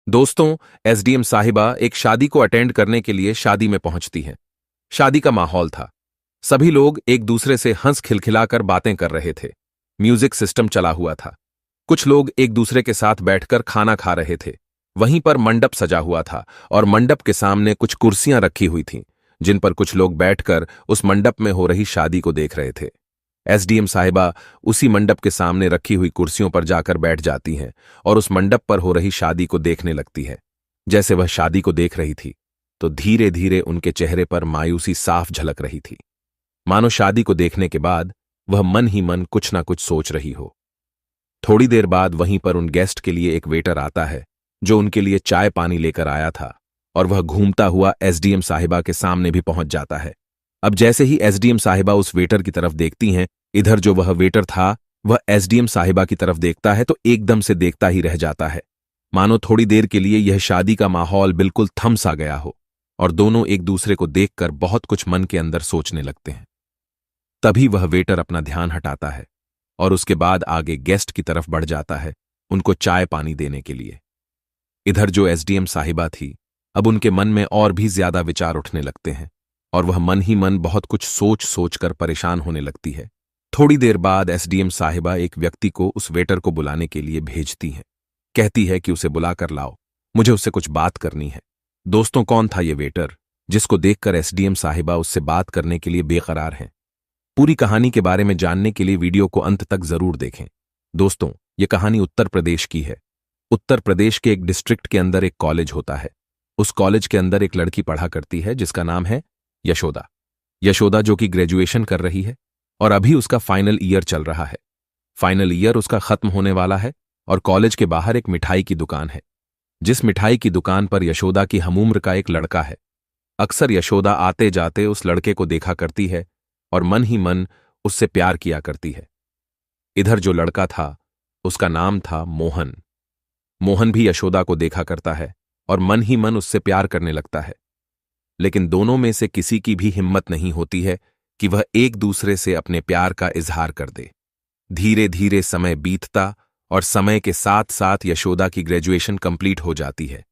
दोस्तों, एसडीएम साहिबा एक शादी को अटेंड करने के लिए शादी में पहुंचती हैं। शादी का माहौल था। सभी लोग एक दूसरे से हंस खिलखिलाकर बातें कर रहे थे। म्यूजिक सिस्टम चला हुआ था। कुछ लोग एक दूसरे के साथ बैठकर खाना खा रहे थे। वहीं पर मंडप सजा हुआ था और मंडप के सामने कुछ कुर्सियां रखी हुई थीं, जिन पर कुछ लोग बैठकर उस मंडप में हो रही शादी को देख रहे थे। एसडीएम साहिबा उसी मंडप के सामने रखी हुई कुर्सियों पर जाकर बैठ जाती हैं और उस मंडप पर हो रही शादी को देखने लगती है। जैसे वह शादी को देख रही थी तो धीरे धीरे उनके चेहरे पर मायूसी साफ झलक रही थी, मानो शादी को देखने के बाद वह मन ही मन कुछ ना कुछ सोच रही हो। थोड़ी देर बाद वहीं पर उन गेस्ट के लिए एक वेटर आता है, जो उनके लिए चाय पानी लेकर आया था, और वह घूमता हुआ एसडीएम साहिबा के सामने भी पहुंच जाता है। अब जैसे ही एसडीएम साहिबा उस वेटर की तरफ देखती हैं, इधर जो वह वेटर था वह एसडीएम साहिबा की तरफ देखता है तो एकदम से देखता ही रह जाता है, मानो थोड़ी देर के लिए यह शादी का माहौल बिल्कुल थम सा गया हो और दोनों एक दूसरे को देखकर बहुत कुछ मन के अंदर सोचने लगते हैं। तभी वह वेटर अपना ध्यान हटाता है और उसके बाद आगे गेस्ट की तरफ बढ़ जाता है उनको चाय पानी देने के लिए। इधर जो एसडीएम साहिबा थी, अब उनके मन में और भी ज्यादा विचार उठने लगते हैं और वह मन ही मन बहुत कुछ सोच सोचकर परेशान होने लगती है। थोड़ी देर बाद एसडीएम साहिबा एक व्यक्ति को उस वेटर को बुलाने के लिए भेजती हैं। कहती है कि उसे बुलाकर लाओ, मुझे उससे कुछ बात करनी है। दोस्तों, कौन था ये वेटर जिसको देखकर एसडीएम साहिबा उससे बात करने के लिए बेकरार हैं? पूरी कहानी के बारे में जानने के लिए वीडियो को अंत तक जरूर देखें। दोस्तों, ये कहानी उत्तर प्रदेश की है। उत्तर प्रदेश के एक डिस्ट्रिक्ट के अंदर एक कॉलेज होता है। उस कॉलेज के अंदर एक लड़की पढ़ा करती है जिसका नाम है यशोदा। यशोदा जो कि ग्रेजुएशन कर रही है और अभी उसका फाइनल ईयर चल रहा है। फाइनल ईयर उसका खत्म होने वाला है और कॉलेज के बाहर एक मिठाई की दुकान है, जिस मिठाई की दुकान पर यशोदा की हमउम्र का एक लड़का है। अक्सर यशोदा आते जाते उस लड़के को देखा करती है और मन ही मन उससे प्यार किया करती है। इधर जो लड़का था उसका नाम था मोहन। मोहन भी यशोदा को देखा करता है और मन ही मन उससे प्यार करने लगता है, लेकिन दोनों में से किसी की भी हिम्मत नहीं होती है कि वह एक दूसरे से अपने प्यार का इजहार कर दे। धीरे धीरे समय बीतता और समय के साथ साथ यशोदा की ग्रेजुएशन कंप्लीट हो जाती है।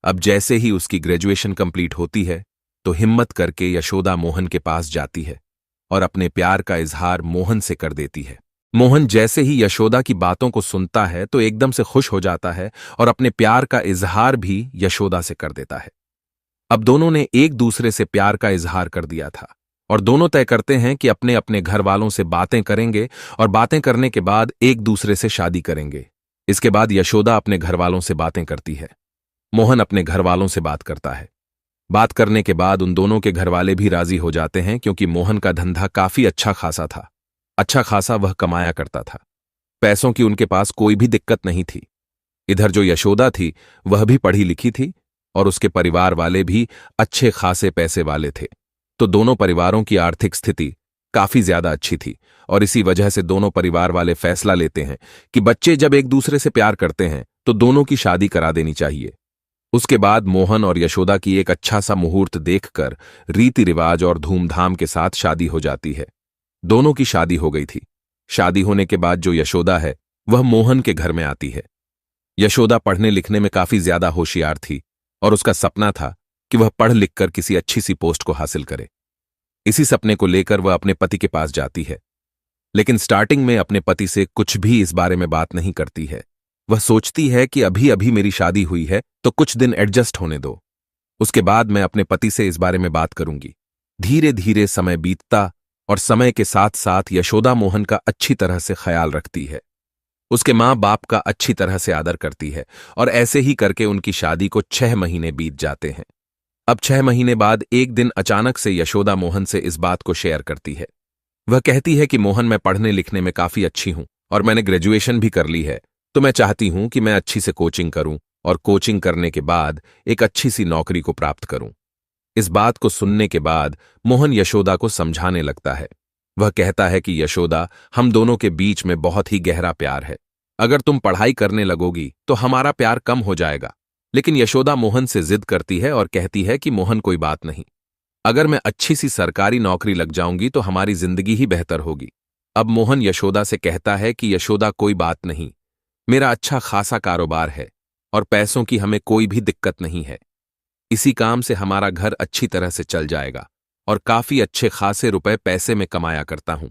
अब जैसे ही उसकी ग्रेजुएशन कंप्लीट होती है तो हिम्मत करके यशोदा मोहन के पास जाती है और अपने प्यार का इजहार मोहन से कर देती है। मोहन जैसे ही यशोदा की बातों को सुनता है तो एकदम से खुश हो जाता है और अपने प्यार का इजहार भी यशोदा से कर देता है। अब दोनों ने एक दूसरे से प्यार का इजहार कर दिया था और दोनों तय करते हैं कि अपने अपने घर वालों से बातें करेंगे और बातें करने के बाद एक दूसरे से शादी करेंगे। इसके बाद यशोदा अपने घर वालों से बातें करती है, मोहन अपने घर वालों से बात करता है। बात करने के बाद उन दोनों के घर वाले भी राजी हो जाते हैं, क्योंकि मोहन का धंधा काफी अच्छा खासा था। अच्छा खासा वह कमाया करता था। पैसों की उनके पास कोई भी दिक्कत नहीं थी। इधर जो यशोदा थी वह भी पढ़ी लिखी थी और उसके परिवार वाले भी अच्छे खासे पैसे वाले थे। तो दोनों परिवारों की आर्थिक स्थिति काफी ज्यादा अच्छी थी और इसी वजह से दोनों परिवार वाले फैसला लेते हैं कि बच्चे जब एक दूसरे से प्यार करते हैं तो दोनों की शादी करा देनी चाहिए। उसके बाद मोहन और यशोदा की एक अच्छा सा मुहूर्त देखकर रीति रिवाज और धूमधाम के साथ शादी हो जाती है। दोनों की शादी हो गई थी। शादी होने के बाद जो यशोदा है वह मोहन के घर में आती है। यशोदा पढ़ने लिखने में काफी ज्यादा होशियार थी और उसका सपना था कि वह पढ़ लिखकर किसी अच्छी सी पोस्ट को हासिल करे। इसी सपने को लेकर वह अपने पति के पास जाती है, लेकिन स्टार्टिंग में अपने पति से कुछ भी इस बारे में बात नहीं करती है। वह सोचती है कि अभी अभी मेरी शादी हुई है तो कुछ दिन एडजस्ट होने दो, उसके बाद मैं अपने पति से इस बारे में बात करूंगी। धीरे धीरे समय बीतता और समय के साथ साथ यशोदा मोहन का अच्छी तरह से ख्याल रखती है, उसके माँ बाप का अच्छी तरह से आदर करती है और ऐसे ही करके उनकी शादी को 6 महीने बीत जाते हैं। अब 6 महीने बाद एक दिन अचानक से यशोदा मोहन से इस बात को शेयर करती है। वह कहती है कि मोहन, मैं पढ़ने लिखने में काफी अच्छी हूं और मैंने ग्रेजुएशन भी कर ली है, तो मैं चाहती हूं कि मैं अच्छी से कोचिंग करूं और कोचिंग करने के बाद एक अच्छी सी नौकरी को प्राप्त करूं। इस बात को सुनने के बाद मोहन यशोदा को समझाने लगता है। वह कहता है कि यशोदा, हम दोनों के बीच में बहुत ही गहरा प्यार है। अगर तुम पढ़ाई करने लगोगी तो हमारा प्यार कम हो जाएगा। लेकिन यशोदा मोहन से जिद करती है और कहती है कि मोहन, कोई बात नहीं, अगर मैं अच्छी सी सरकारी नौकरी लग जाऊंगी तो हमारी जिंदगी ही बेहतर होगी। अब मोहन यशोदा से कहता है कि यशोदा, कोई बात नहीं, मेरा अच्छा खासा कारोबार है और पैसों की हमें कोई भी दिक्कत नहीं है। इसी काम से हमारा घर अच्छी तरह से चल जाएगा और काफी अच्छे खासे रुपए पैसे में कमाया करता हूं।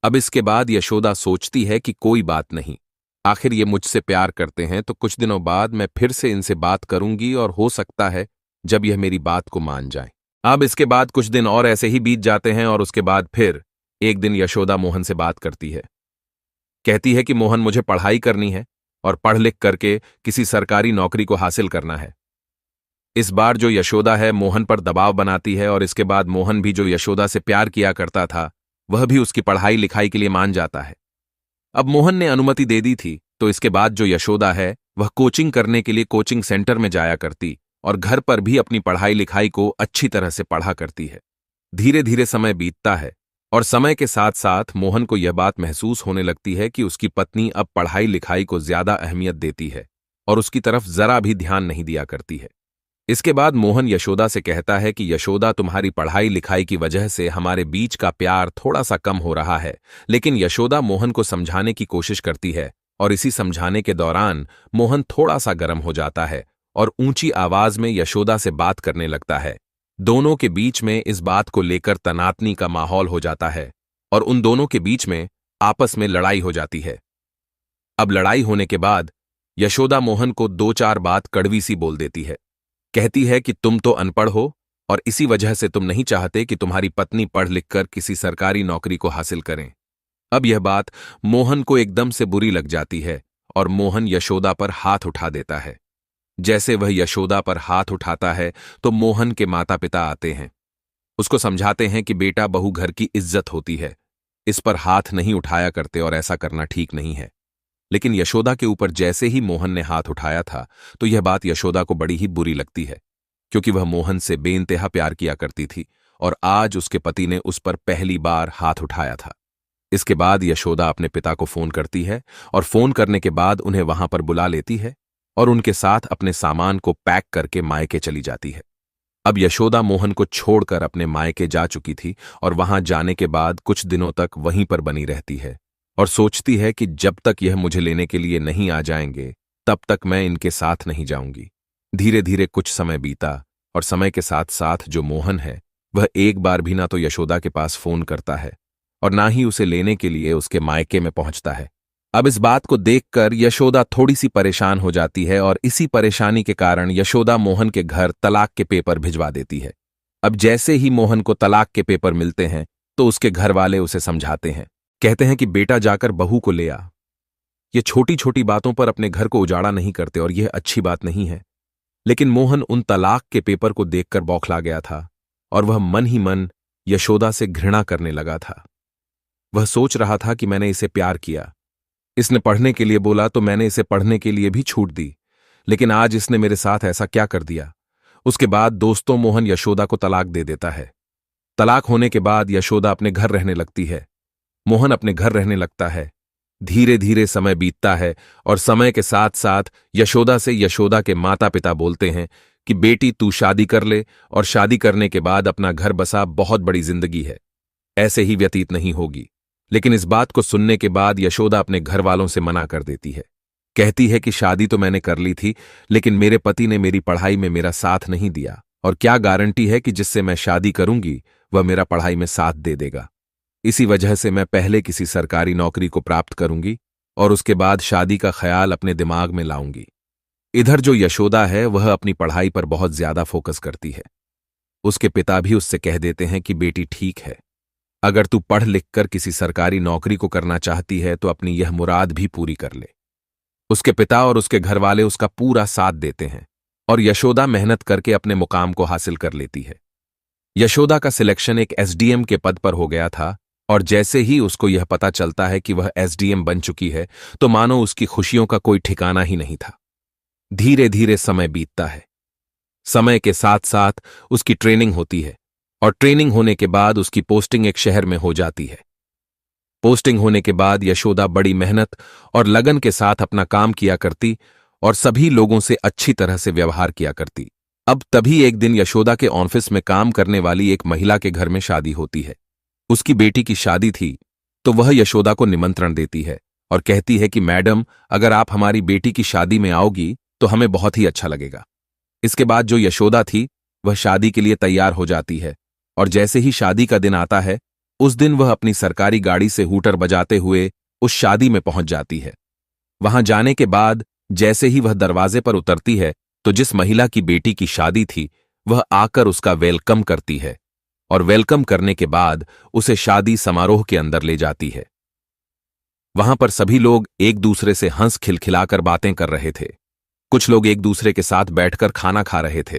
अब इसके बाद यशोदा सोचती है कि कोई बात नहीं, आखिर ये मुझसे प्यार करते हैं तो कुछ दिनों बाद मैं फिर से इनसे बात करूंगी और हो सकता है जब यह मेरी बात को मान जाए। अब इसके बाद कुछ दिन और ऐसे ही बीत जाते हैं और उसके बाद फिर एक दिन यशोदा मोहन से बात करती है। कहती है कि मोहन, मुझे पढ़ाई करनी है और पढ़ लिख करके किसी सरकारी नौकरी को हासिल करना है। इस बार जो यशोदा है मोहन पर दबाव बनाती है और इसके बाद मोहन भी जो यशोदा से प्यार किया करता था वह भी उसकी पढ़ाई लिखाई के लिए मान जाता है। अब मोहन ने अनुमति दे दी थी तो इसके बाद जो यशोदा है वह कोचिंग करने के लिए कोचिंग सेंटर में जाया करती और घर पर भी अपनी पढ़ाई लिखाई को अच्छी तरह से पढ़ा करती है। धीरे धीरे समय बीतता है और समय के साथ साथ मोहन को यह बात महसूस होने लगती है कि उसकी पत्नी अब पढ़ाई लिखाई को ज्यादा अहमियत देती है और उसकी तरफ जरा भी ध्यान नहीं दिया करती है। इसके बाद मोहन यशोदा से कहता है कि यशोदा, तुम्हारी पढ़ाई लिखाई की वजह से हमारे बीच का प्यार थोड़ा सा कम हो रहा है। लेकिन यशोदा मोहन को समझाने की कोशिश करती है और इसी समझाने के दौरान मोहन थोड़ा सा गर्म हो जाता है और ऊंची आवाज में यशोदा से बात करने लगता है। दोनों के बीच में इस बात को लेकर तनातनी का माहौल हो जाता है और उन दोनों के बीच में आपस में लड़ाई हो जाती है। अब लड़ाई होने के बाद यशोदा मोहन को दो चार बात कड़वी सी बोल देती है। कहती है कि तुम तो अनपढ़ हो और इसी वजह से तुम नहीं चाहते कि तुम्हारी पत्नी पढ़ लिखकर किसी सरकारी नौकरी को हासिल करें। अब यह बात मोहन को एकदम से बुरी लग जाती है और मोहन यशोदा पर हाथ उठा देता है। जैसे वह यशोदा पर हाथ उठाता है तो मोहन के माता पिता आते हैं, उसको समझाते हैं कि बेटा, बहू घर की इज्जत होती है, इस पर हाथ नहीं उठाया करते और ऐसा करना ठीक नहीं है। लेकिन यशोदा के ऊपर जैसे ही मोहन ने हाथ उठाया था तो यह बात यशोदा को बड़ी ही बुरी लगती है, क्योंकि वह मोहन से बेइंतहा प्यार किया करती थी और आज उसके पति ने उस पर पहली बार हाथ उठाया था। इसके बाद यशोदा अपने पिता को फोन करती है और फोन करने के बाद उन्हें वहां पर बुला लेती है और उनके साथ अपने सामान को पैक करके मायके चली जाती है। अब यशोदा मोहन को छोड़कर अपने मायके जा चुकी थी और वहां जाने के बाद कुछ दिनों तक वहीं पर बनी रहती है और सोचती है कि जब तक यह मुझे लेने के लिए नहीं आ जाएंगे तब तक मैं इनके साथ नहीं जाऊंगी। धीरे धीरे कुछ समय बीता और समय के साथ साथ जो मोहन है वह एक बार भी ना तो यशोदा के पास फोन करता है और ना ही उसे लेने के लिए उसके मायके में पहुंचता है। अब इस बात को देखकर यशोदा थोड़ी सी परेशान हो जाती है और इसी परेशानी के कारण यशोदा मोहन के घर तलाक के पेपर भिजवा देती है। अब जैसे ही मोहन को तलाक के पेपर मिलते हैं तो उसके घर वाले उसे समझाते हैं, कहते हैं कि बेटा, जाकर बहू को ले आ। ये छोटी छोटी बातों पर अपने घर को उजाड़ा नहीं करते और यह अच्छी बात नहीं है। लेकिन मोहन उन तलाक के पेपर को देखकर बौखला गया था और वह मन ही मन यशोदा से घृणा करने लगा था। वह सोच रहा था कि मैंने इसे प्यार किया, इसने पढ़ने के लिए बोला तो मैंने इसे पढ़ने के लिए भी छूट दी, लेकिन आज इसने मेरे साथ ऐसा क्या कर दिया। उसके बाद दोस्तों मोहन यशोदा को तलाक दे देता है। तलाक होने के बाद यशोदा अपने घर रहने लगती है, मोहन अपने घर रहने लगता है। धीरे धीरे समय बीतता है और समय के साथ साथ यशोदा से यशोदा के माता पिता बोलते हैं कि बेटी, तू शादी कर ले और शादी करने के बाद अपना घर बसा, बहुत बड़ी जिंदगी है, ऐसे ही व्यतीत नहीं होगी। लेकिन इस बात को सुनने के बाद यशोदा अपने घर वालों से मना कर देती है। कहती है कि शादी तो मैंने कर ली थी, लेकिन मेरे पति ने मेरी पढ़ाई में मेरा साथ नहीं दिया और क्या गारंटी है कि जिससे मैं शादी करूंगी वह मेरा पढ़ाई में साथ दे देगा। इसी वजह से मैं पहले किसी सरकारी नौकरी को प्राप्त करूंगी और उसके बाद शादी का ख्याल अपने दिमाग में लाऊंगी। इधर जो यशोदा है वह अपनी पढ़ाई पर बहुत ज्यादा फोकस करती है। उसके पिता भी उससे कह देते हैं कि बेटी, ठीक है, अगर तू पढ़ लिख कर किसी सरकारी नौकरी को करना चाहती है तो अपनी यह मुराद भी पूरी कर ले। उसके पिता और उसके घर वाले उसका पूरा साथ देते हैं और यशोदा मेहनत करके अपने मुकाम को हासिल कर लेती है। यशोदा का सिलेक्शन एक एसडीएम के पद पर हो गया था और जैसे ही उसको यह पता चलता है कि वह एसडीएम बन चुकी है तो मानो उसकी खुशियों का कोई ठिकाना ही नहीं था। धीरे धीरे समय बीतता है। समय के साथ साथ उसकी ट्रेनिंग होती है और ट्रेनिंग होने के बाद उसकी पोस्टिंग एक शहर में हो जाती है। पोस्टिंग होने के बाद यशोदा बड़ी मेहनत और लगन के साथ अपना काम किया करती और सभी लोगों से अच्छी तरह से व्यवहार किया करती। अब तभी एक दिन यशोदा के ऑफिस में काम करने वाली एक महिला के घर में शादी होती है। उसकी बेटी की शादी थी तो वह यशोदा को निमंत्रण देती है और कहती है कि मैडम, अगर आप हमारी बेटी की शादी में आओगी तो हमें बहुत ही अच्छा लगेगा। इसके बाद जो यशोदा थी वह शादी के लिए तैयार हो जाती है, और जैसे ही शादी का दिन आता है उस दिन वह अपनी सरकारी गाड़ी से हूटर बजाते हुए उस शादी में पहुंच जाती है। वहां जाने के बाद जैसे ही वह दरवाजे पर उतरती है तो जिस महिला की बेटी की शादी थी वह आकर उसका वेलकम करती है, और वेलकम करने के बाद उसे शादी समारोह के अंदर ले जाती है। वहां पर सभी लोग एक दूसरे से हंस खिलखिलाकर बातें कर रहे थे। कुछ लोग एक दूसरे के साथ बैठकर खाना खा रहे थे।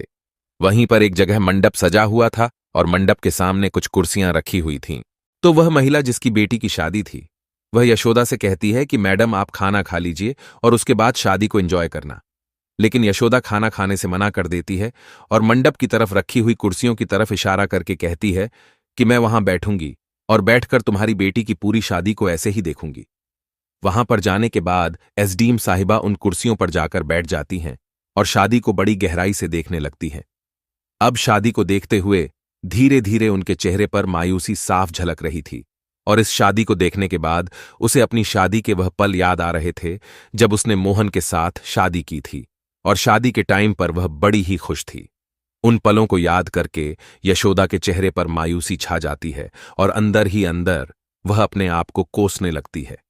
वहीं पर एक जगह मंडप सजा हुआ था और मंडप के सामने कुछ कुर्सियां रखी हुई थीं। तो वह महिला जिसकी बेटी की शादी थी वह यशोदा से कहती है कि मैडम आप खाना खा लीजिए और उसके बाद शादी को एंजॉय करना। लेकिन यशोदा खाना खाने से मना कर देती है और मंडप की तरफ रखी हुई कुर्सियों की तरफ इशारा करके कहती है कि मैं वहां बैठूंगी और बैठकर तुम्हारी बेटी की पूरी शादी को ऐसे ही देखूंगी। वहां पर जाने के बाद एसडीएम साहिबा उन कुर्सियों पर जाकर बैठ जाती हैं और शादी को बड़ी गहराई से देखने लगती हैं। अब शादी को देखते हुए धीरे धीरे उनके चेहरे पर मायूसी साफ झलक रही थी, और इस शादी को देखने के बाद उसे अपनी शादी के वह पल याद आ रहे थे जब उसने मोहन के साथ शादी की थी, और शादी के टाइम पर वह बड़ी ही खुश थी। उन पलों को याद करके यशोदा के चेहरे पर मायूसी छा जाती है और अंदर ही अंदर वह अपने आप को कोसने लगती है।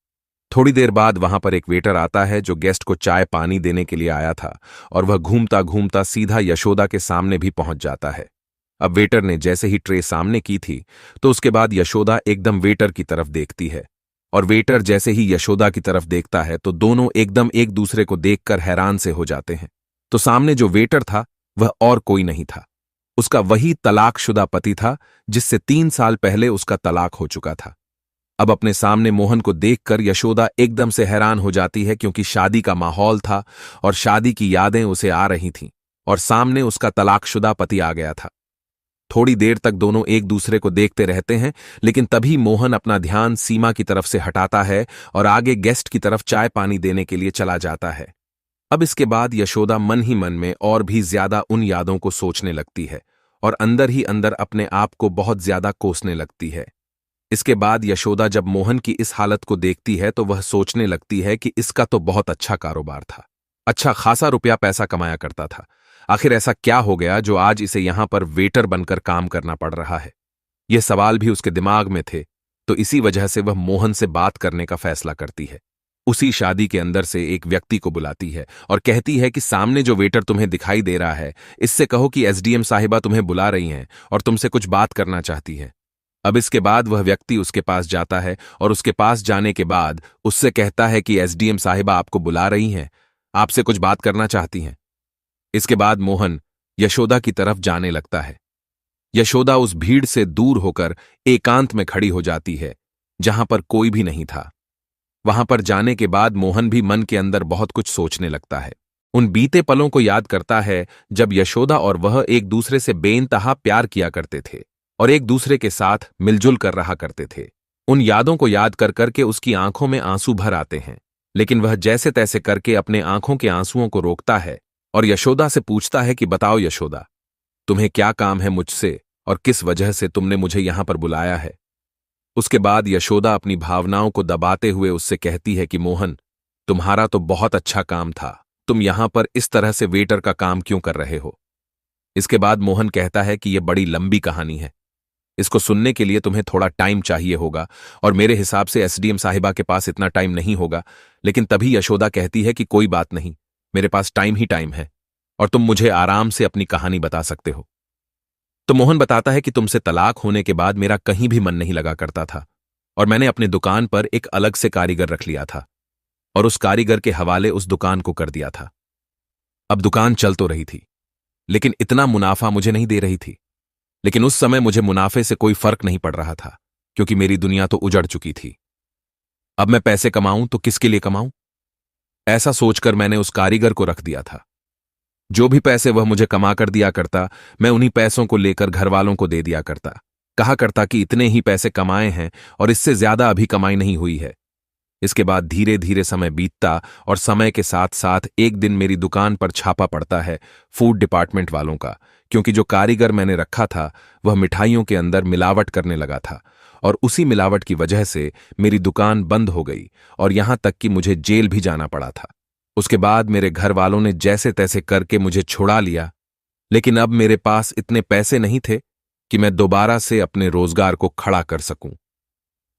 थोड़ी देर बाद वहां पर एक वेटर आता है जो गेस्ट को चाय पानी देने के लिए आया था, और वह घूमता घूमता सीधा यशोदा के सामने भी पहुंच जाता है। अब वेटर ने जैसे ही ट्रे सामने की थी तो उसके बाद यशोदा एकदम वेटर की तरफ देखती है, और वेटर जैसे ही यशोदा की तरफ देखता है तो दोनों एकदम एक दूसरे को देखकर हैरान से हो जाते हैं। तो सामने जो वेटर था वह और कोई नहीं था, उसका वही तलाकशुदा पति था जिससे 3 साल पहले उसका तलाक हो चुका था। अब अपने सामने मोहन को देखकर यशोदा एकदम से हैरान हो जाती है, क्योंकि शादी का माहौल था और शादी की यादें उसे आ रही थीं, और सामने उसका तलाकशुदा पति आ गया था। थोड़ी देर तक दोनों एक दूसरे को देखते रहते हैं, लेकिन तभी मोहन अपना ध्यान सीमा की तरफ से हटाता है और आगे गेस्ट की तरफ चाय पानी देने के लिए चला जाता है। अब इसके बाद यशोदा मन ही मन में और भी ज्यादा उन यादों को सोचने लगती है और अंदर ही अंदर अपने आप को बहुत ज्यादा कोसने लगती है। इसके बाद यशोदा जब मोहन की इस हालत को देखती है तो वह सोचने लगती है कि इसका तो बहुत अच्छा कारोबार था, अच्छा खासा रुपया पैसा कमाया करता था। आखिर ऐसा क्या हो गया जो आज इसे यहां पर वेटर बनकर काम करना पड़ रहा है? यह सवाल भी उसके दिमाग में थे, तो इसी वजह से वह मोहन से बात करने का फैसला करती है। उसी शादी के अंदर से एक व्यक्ति को बुलाती है और कहती है कि सामने जो वेटर तुम्हें दिखाई दे रहा है इससे कहो कि एसडीएम साहिबा तुम्हें बुला रही हैं और तुमसे कुछ बात करना चाहती है। अब इसके बाद वह व्यक्ति उसके पास जाता है और उसके पास जाने के बाद उससे कहता है कि एसडीएम साहिबा आपको बुला रही हैं, आपसे कुछ बात करना चाहती हैं। इसके बाद मोहन यशोदा की तरफ जाने लगता है। यशोदा उस भीड़ से दूर होकर एकांत में खड़ी हो जाती है जहां पर कोई भी नहीं था। वहां पर जाने के बाद मोहन भी मन के अंदर बहुत कुछ सोचने लगता है। उन बीते पलों को याद करता है जब यशोदा और वह एक दूसरे से बेइंतहा प्यार किया करते थे और एक दूसरे के साथ मिलजुल कर रहा करते थे। उन यादों को याद कर करके उसकी आंखों में आंसू भर आते हैं, लेकिन वह जैसे तैसे करके अपने आंखों के आंसुओं को रोकता है और यशोदा से पूछता है कि बताओ यशोदा, तुम्हें क्या काम है मुझसे और किस वजह से तुमने मुझे यहां पर बुलाया है? उसके बाद यशोदा अपनी भावनाओं को दबाते हुए उससे कहती है कि मोहन, तुम्हारा तो बहुत अच्छा काम था, तुम यहां पर इस तरह से वेटर का काम क्यों कर रहे हो? इसके बाद मोहन कहता है कि यह बड़ी लंबी कहानी है, इसको सुनने के लिए तुम्हें थोड़ा टाइम चाहिए होगा और मेरे हिसाब से एसडीएम साहिबा के पास इतना टाइम नहीं होगा। लेकिन तभी यशोदा कहती है कि कोई बात नहीं, मेरे पास टाइम ही टाइम है और तुम मुझे आराम से अपनी कहानी बता सकते हो। तो मोहन बताता है कि तुमसे तलाक होने के बाद मेरा कहीं भी मन नहीं लगा करता था और मैंने अपनी दुकान पर एक अलग से कारीगर रख लिया था और उस कारीगर के हवाले उस दुकान को कर दिया था। अब दुकान चल तो रही थी लेकिन इतना मुनाफा मुझे नहीं दे रही थी। लेकिन उस समय मुझे मुनाफे से कोई फर्क नहीं पड़ रहा था क्योंकि मेरी दुनिया तो उजड़ चुकी थी। अब मैं पैसे कमाऊं तो किसके लिए कमाऊं? ऐसा सोचकर मैंने उस कारीगर को रख दिया था। जो भी पैसे वह मुझे कमा कर दिया करता मैं उन्हीं पैसों को लेकर घर वालों को दे दिया करता, कहा करता कि इतने ही पैसे कमाए हैं और इससे ज्यादा अभी कमाई नहीं हुई है। इसके बाद धीरे धीरे समय बीतता और समय के साथ साथ एक दिन मेरी दुकान पर छापा पड़ता है फूड डिपार्टमेंट वालों का, क्योंकि जो कारीगर मैंने रखा था वह मिठाइयों के अंदर मिलावट करने लगा था और उसी मिलावट की वजह से मेरी दुकान बंद हो गई और यहां तक कि मुझे जेल भी जाना पड़ा था। उसके बाद मेरे घर वालों ने जैसे तैसे करके मुझे छुड़ा लिया, लेकिन अब मेरे पास इतने पैसे नहीं थे कि मैं दोबारा से अपने रोजगार को खड़ा कर सकूं।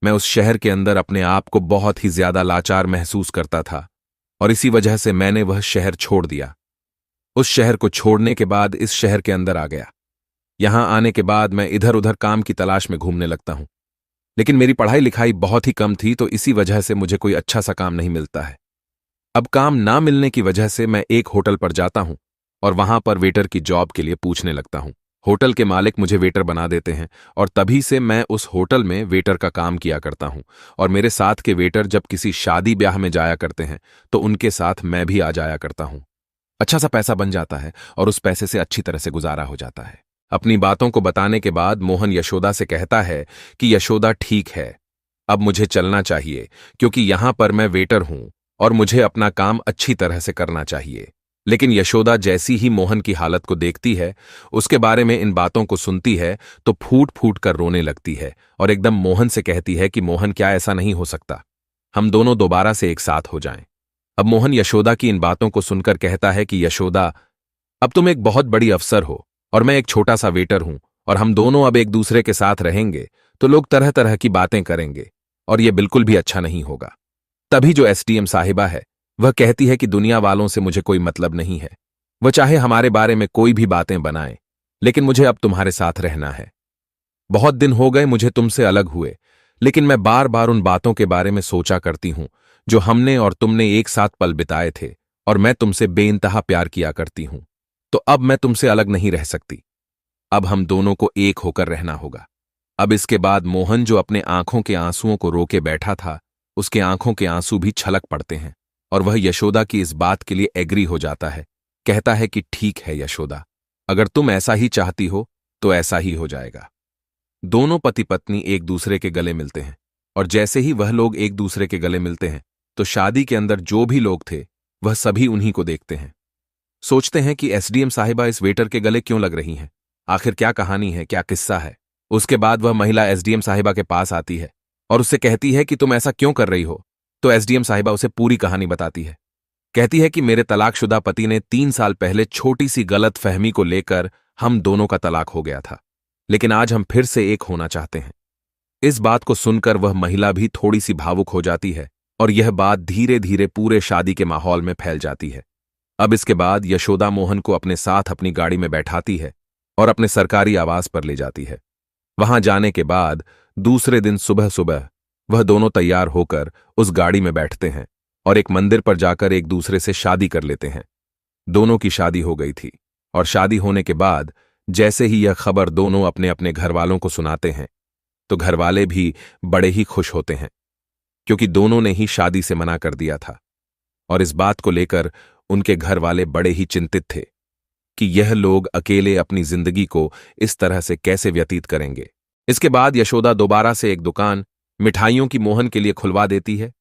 मैं उस शहर के अंदर अपने आप को बहुत ही ज्यादा लाचार महसूस करता था और इसी वजह से मैंने वह शहर छोड़ दिया। उस शहर को छोड़ने के बाद इस शहर के अंदर आ गया। यहां आने के बाद मैं इधर उधर काम की तलाश में घूमने लगता हूं, लेकिन मेरी पढ़ाई लिखाई बहुत ही कम थी, तो इसी वजह से मुझे कोई अच्छा सा काम नहीं मिलता है। अब काम ना मिलने की वजह से मैं एक होटल पर जाता हूं और वहां पर वेटर की जॉब के लिए पूछने लगता हूं। होटल के मालिक मुझे वेटर बना देते हैं और तभी से मैं उस होटल में वेटर का काम किया करता हूं। और मेरे साथ के वेटर जब किसी शादी ब्याह में जाया करते हैं तो उनके साथ मैं भी आ जाया करता हूं। अच्छा सा पैसा बन जाता है और उस पैसे से अच्छी तरह से गुजारा हो जाता है। अपनी बातों को बताने के बाद मोहन यशोदा से कहता है कि यशोदा ठीक है, अब मुझे चलना चाहिए क्योंकि यहां पर मैं वेटर हूं और मुझे अपना काम अच्छी तरह से करना चाहिए। लेकिन यशोदा जैसी ही मोहन की हालत को देखती है, उसके बारे में इन बातों को सुनती है, तो फूट फूट कर रोने लगती है और एकदम मोहन से कहती है कि मोहन, क्या ऐसा नहीं हो सकता, हम दोनों दोबारा से एक साथ हो जाएं। अब मोहन यशोदा की इन बातों को सुनकर कहता है कि यशोदा, अब तुम एक बहुत बड़ी अफसर हो और मैं एक छोटा सा वेटर हूं और हम दोनों अब एक दूसरे के साथ रहेंगे तो लोग तरह तरह की बातें करेंगे और यह बिल्कुल भी अच्छा नहीं होगा। तभी जो एसडीएम साहिबा है वह कहती है कि दुनिया वालों से मुझे कोई मतलब नहीं है, वह चाहे हमारे बारे में कोई भी बातें बनाए, लेकिन मुझे अब तुम्हारे साथ रहना है। बहुत दिन हो गए मुझे तुमसे अलग हुए, लेकिन मैं बार बार उन बातों के बारे में सोचा करती हूं जो हमने और तुमने एक साथ पल बिताए थे, और मैं तुमसे बेइंतहा प्यार किया करती हूं। तो अब मैं तुमसे अलग नहीं रह सकती, अब हम दोनों को एक होकर रहना होगा। अब इसके बाद मोहन जो अपने आंखों के आंसुओं को रोके बैठा था, उसके आंखों के आंसू भी छलक पड़ते हैं और वह यशोदा की इस बात के लिए एग्री हो जाता है। कहता है कि ठीक है यशोदा, अगर तुम ऐसा ही चाहती हो तो ऐसा ही हो जाएगा। दोनों पति पत्नी एक दूसरे के गले मिलते हैं और जैसे ही वह लोग एक दूसरे के गले मिलते हैं तो शादी के अंदर जो भी लोग थे वह सभी उन्हीं को देखते हैं। सोचते हैं कि एसडीएम साहिबा इस वेटर के गले क्यों लग रही हैं, आखिर क्या कहानी है, क्या किस्सा है। उसके बाद वह महिला एसडीएम साहिबा के पास आती है और उससे कहती है कि तुम ऐसा क्यों कर रही हो। तो एसडीएम साहिबा उसे पूरी कहानी बताती है। कहती है कि मेरे तलाकशुदा पति ने 3 साल पहले छोटी सी गलत फहमी को लेकर हम दोनों का तलाक हो गया था, लेकिन आज हम फिर से एक होना चाहते हैं। इस बात को सुनकर वह महिला भी थोड़ी सी भावुक हो जाती है और यह बात धीरे धीरे पूरे शादी के माहौल में फैल जाती है। अब इसके बाद यशोदा मोहन को अपने साथ अपनी गाड़ी में बैठाती है और अपने सरकारी आवास पर ले जाती है। वहां जाने के बाद दूसरे दिन सुबह सुबह वह दोनों तैयार होकर उस गाड़ी में बैठते हैं और एक मंदिर पर जाकर एक दूसरे से शादी कर लेते हैं। दोनों की शादी हो गई थी और शादी होने के बाद जैसे ही यह खबर दोनों अपने अपने घर वालों को सुनाते हैं तो घर वाले भी बड़े ही खुश होते हैं, क्योंकि दोनों ने ही शादी से मना कर दिया था। और इस बात को लेकर उनके घर वाले बड़े ही चिंतित थे कि यह लोग अकेले अपनी जिंदगी को इस तरह से कैसे व्यतीत करेंगे। इसके बाद यशोदा दोबारा से एक दुकान मिठाइयों की मोहन के लिए खुलवा देती है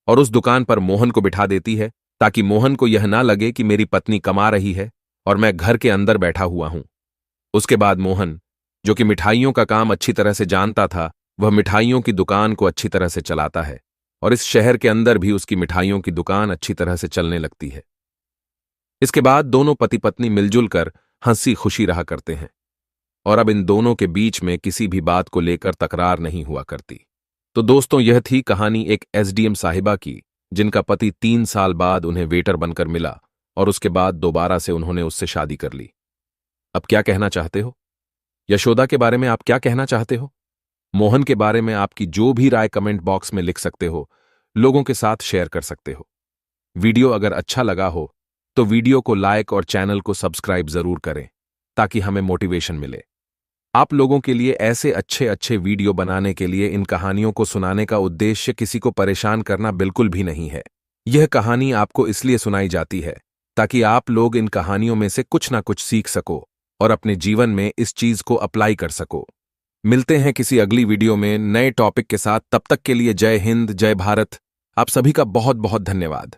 और उस दुकान पर मोहन को बिठा देती है ताकि मोहन को यह ना लगे कि मेरी पत्नी कमा रही है और मैं घर के अंदर बैठा हुआ हूं। उसके बाद मोहन, जो कि मिठाइयों का काम अच्छी तरह से जानता था, वह मिठाइयों की दुकान को अच्छी तरह से चलाता है और इस शहर के अंदर भी उसकी मिठाइयों की दुकान अच्छी तरह से चलने लगती है। इसके बाद दोनों पति पत्नी मिलजुल कर हंसी खुशी रहा करते हैं और अब इन दोनों के बीच में किसी भी बात को लेकर तकरार नहीं हुआ करती। तो दोस्तों, यह थी कहानी एक एसडीएम साहिबा की, जिनका पति 3 साल बाद उन्हें वेटर बनकर मिला और उसके बाद दोबारा से उन्होंने उससे शादी कर ली। अब क्या कहना चाहते हो? यशोदा के बारे में आप क्या कहना चाहते हो? मोहन के बारे में आपकी जो भी राय कमेंट बॉक्स में लिख सकते हो, लोगों के साथ शेयर कर सकते हो। वीडियो अगर अच्छा लगा हो तो वीडियो को लाइक और चैनल को सब्सक्राइब जरूर करें ताकि हमें मोटिवेशन मिले। आप लोगों के लिए ऐसे अच्छे अच्छे वीडियो बनाने के लिए इन कहानियों को सुनाने का उद्देश्य किसी को परेशान करना बिल्कुल भी नहीं है। यह कहानी आपको इसलिए सुनाई जाती है ताकि आप लोग इन कहानियों में से कुछ ना कुछ सीख सको और अपने जीवन में इस चीज को अप्लाई कर सको। मिलते हैं किसी अगली वीडियो में नए टॉपिक के साथ। तब तक के लिए जय हिंद, जय भारत। आप सभी का बहुत बहुत धन्यवाद।